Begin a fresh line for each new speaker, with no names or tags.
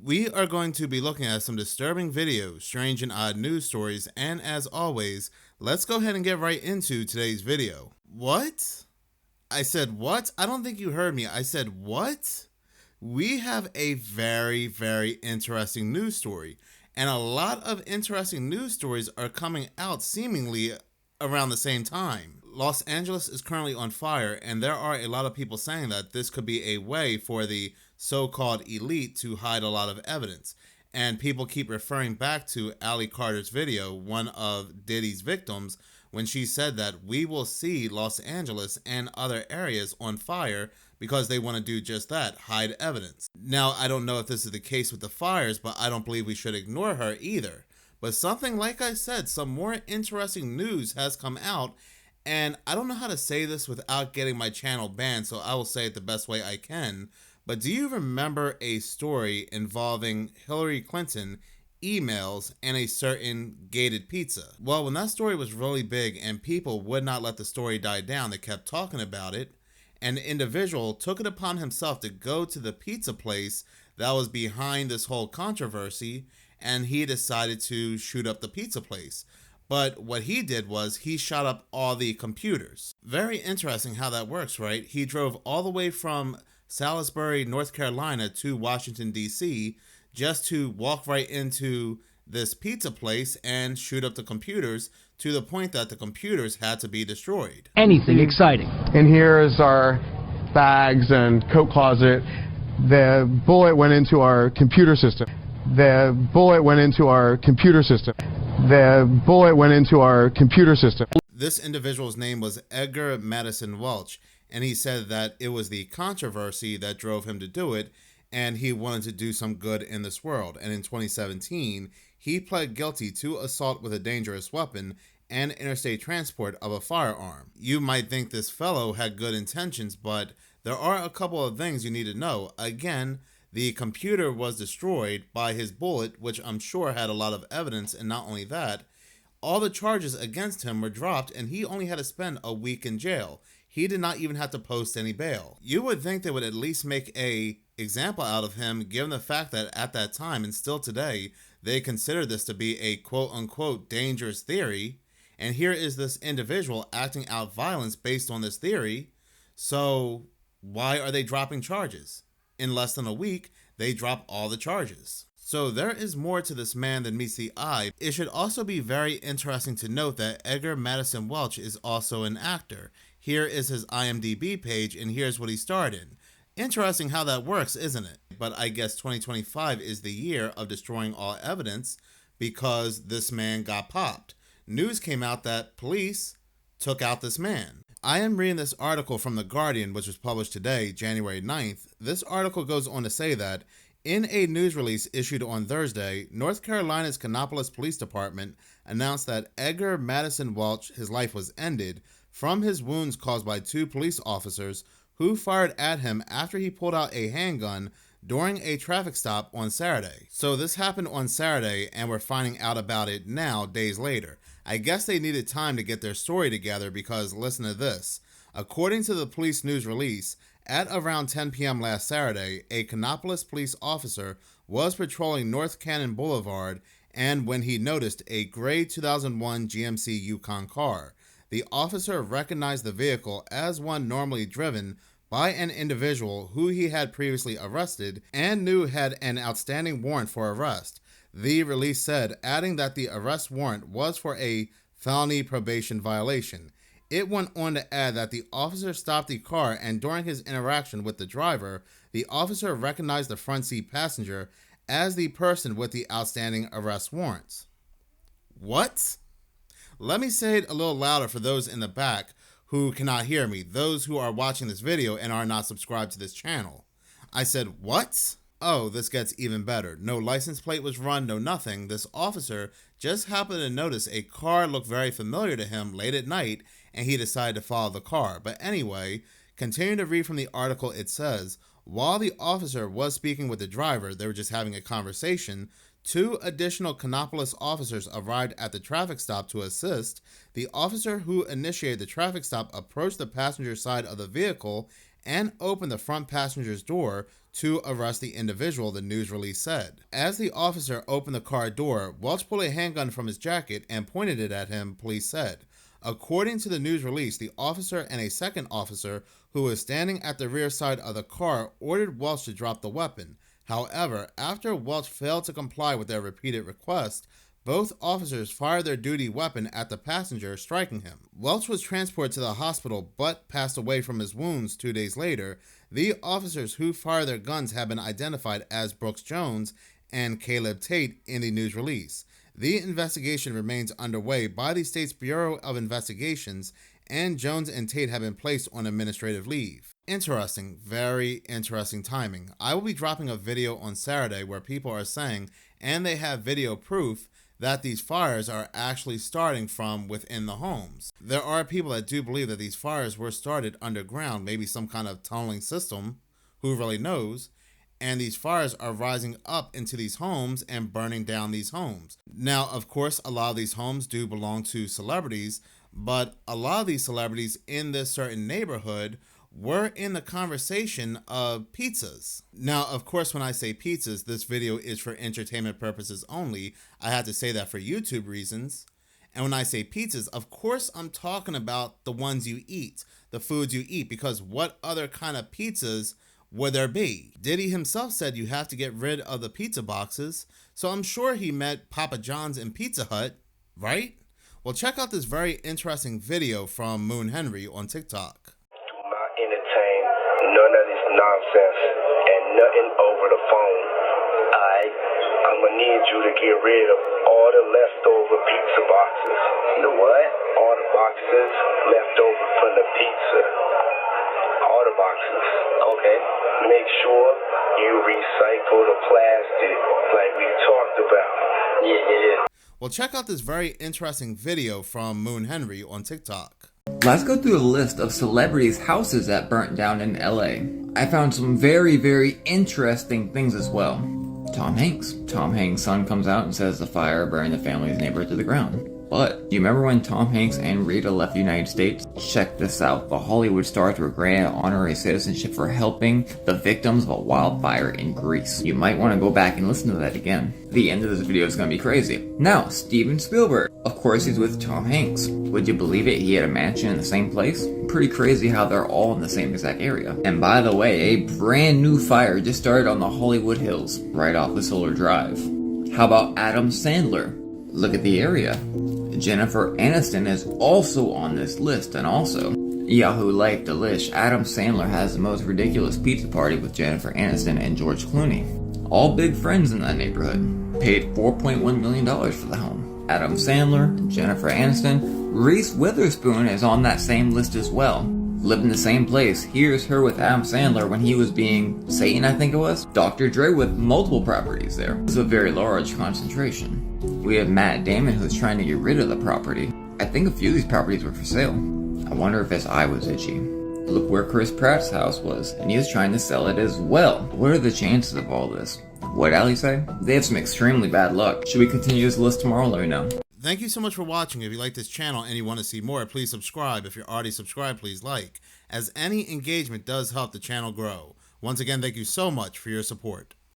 We are going to be looking at some disturbing videos, strange and odd news stories, and as always, let's go ahead and get right into today's video. What? I said what? I don't think you heard me. I said what? We have a very, very interesting news story, and a lot of interesting news stories are coming out seemingly around the same time. Los Angeles is currently on fire, and there are a lot of people saying that this could be a way for the so-called elite to hide a lot of evidence. And people keep referring back to Allie Carter's video, one of Diddy's victims, when she said that we will see Los Angeles and other areas on fire because they want to do just that, hide evidence. Now, I don't know if this is the case with the fires, but I don't believe we should ignore her either. But something, like I said, some more interesting news has come out, and I don't know how to say this without getting my channel banned, so I will say it the best way I can. But do you remember a story involving Hillary Clinton, emails, and a certain gated pizza? Well, when that story was really big and people would not let the story die down, they kept talking about it, an individual took it upon himself to go to the pizza place that was behind this whole controversy, and he decided to shoot up the pizza place. But what he did was he shot up all the computers. Very interesting how that works, right? He drove all the way from Salisbury, North Carolina to Washington, D.C. just to walk right into this pizza place and shoot up the computers to the point that the computers had to be destroyed.
Anything exciting.
And here is our bags and coat closet. The bullet went into our computer system. The bullet went into our computer system. The bullet went into our computer system.
This individual's name was Edgar Madison Welch, and he said that it was the controversy that drove him to do it, and he wanted to do some good in this world. And in 2017, he pled guilty to assault with a dangerous weapon and interstate transport of a firearm. You might think this fellow had good intentions, but there are a couple of things you need to know. Again, the computer was destroyed by his bullet, which I'm sure had a lot of evidence, and not only that, all the charges against him were dropped and he only had to spend a week in jail. He did not even have to post any bail. You would think they would at least make an example out of him, given the fact that at that time and still today, they consider this to be a quote-unquote dangerous theory, and here is this individual acting out violence based on this theory. So why are they dropping charges? In less than a week, they drop all the charges. So there is more to this man than meets the eye. It should also be very interesting to note that Edgar Madison Welch is also an actor. Here is his IMDb page, and here's what he starred in. Interesting how that works, isn't it? But I guess 2025 is the year of destroying all evidence because this man got popped. News came out that police took out this man. I am reading this article from The Guardian, which was published today, January 9th. This article goes on to say that in a news release issued on Thursday, North Carolina's Kannapolis Police Department announced that Edgar Madison Welch, his life was ended from his wounds caused by two police officers who fired at him after he pulled out a handgun during a traffic stop on Saturday. So this happened on Saturday, and we're finding out about it now, days later. I guess they needed time to get their story together because listen to this. According to the police news release, at around 10 p.m. last Saturday, a Kannapolis police officer was patrolling North Cannon Boulevard, and when he noticed a gray 2001 GMC Yukon car, the officer recognized the vehicle as one normally driven by an individual who he had previously arrested and knew had an outstanding warrant for arrest. The release said, adding that the arrest warrant was for a felony probation violation. It went on to add that the officer stopped the car, and during his interaction with the driver, the officer recognized the front seat passenger as the person with the outstanding arrest warrants. What? Let me say it a little louder for those in the back who cannot hear me, those who are watching this video and are not subscribed to this channel. I said, what? Oh, this gets even better. No license plate was run, no nothing. This officer just happened to notice a car looked very familiar to him late at night, and he decided to follow the car. But anyway, continuing to read from the article, it says, while the officer was speaking with the driver, they were just having a conversation, 2 additional Kannapolis officers arrived at the traffic stop to assist. The officer who initiated the traffic stop approached the passenger side of the vehicle and opened the front passenger's door to arrest the individual, the news release said. As the officer opened the car door, Welch pulled a handgun from his jacket and pointed it at him, police said. According to the news release, the officer and a second officer who was standing at the rear side of the car ordered Welch to drop the weapon. However, after Welch failed to comply with their repeated requests, both officers fired their duty weapon at the passenger, striking him. Welch was transported to the hospital but passed away from his wounds 2 days later. The officers who fired their guns have been identified as Brooks Jones and Caleb Tate in the news release. The investigation remains underway by the state's Bureau of Investigations, and Jones and Tate have been placed on administrative leave. Interesting, very interesting timing. I will be dropping a video on Saturday where people are saying, and they have video proof, that these fires are actually starting from within the homes. There are people that do believe that these fires were started underground, maybe some kind of tunneling system, who really knows, and these fires are rising up into these homes and burning down these homes. Now, of course, a lot of these homes do belong to celebrities, but a lot of these celebrities in this certain neighborhood were in the conversation of pizzas. Now, of course, when I say pizzas, this video is for entertainment purposes only. I had to say that for YouTube reasons. And when I say pizzas, of course, I'm talking about the ones you eat, the foods you eat, because what other kind of pizzas would there be? Diddy himself said you have to get rid of the pizza boxes, so I'm sure he meant Papa John's and Pizza Hut, right? Well, check out this very interesting video from Moon Henry on TikTok.
Entertain none of this nonsense and nothing over the phone. I'm gonna need you to get rid of all the leftover pizza boxes. The what? All the boxes left over from the pizza. All the boxes. Okay. Make sure you recycle the plastic like we talked about. Yeah.
Well, check out this very interesting video from Moon Henry on TikTok.
Let's go through a list of celebrities' houses that burnt down in LA. I found some very, very interesting things as well. Tom Hanks. Tom Hanks' son comes out and says the fire burned the family's neighborhood to the ground. But, do you remember when Tom Hanks and Rita left the United States? Check this out. The Hollywood stars were granted honorary citizenship for helping the victims of a wildfire in Greece. You might want to go back and listen to that again. The end of this video is going to be crazy. Now, Steven Spielberg. Of course, he's with Tom Hanks. Would you believe it? He had a mansion in the same place? Pretty crazy how they're all in the same exact area. And by the way, a brand new fire just started on the Hollywood Hills, right off the Solar Drive. How about Adam Sandler? Look at the area. Jennifer Aniston is also on this list, and also Yahoo Life Delish. Adam Sandler has the most ridiculous pizza party with Jennifer Aniston and George Clooney. All big friends in that neighborhood. Paid $4.1 million for the home. Adam Sandler, Jennifer Aniston, Reese Witherspoon is on that same list as well. Lived in the same place. Here's her with Adam Sandler when he was being Satan, I think it was. Dr. Dre with multiple properties there. It's a very large concentration. We have Matt Damon who's trying to get rid of the property. I think a few of these properties were for sale. I wonder if his eye was itchy. Look where Chris Pratt's house was, and he was trying to sell it as well. What are the chances of all this? What'd Ali say? They have some extremely bad luck. Should we continue this list tomorrow? Let me know.
Thank you so much for watching. If you like this channel and you want to see more, please subscribe. If you're already subscribed, please like, as any engagement does help the channel grow. Once again, thank you so much for your support.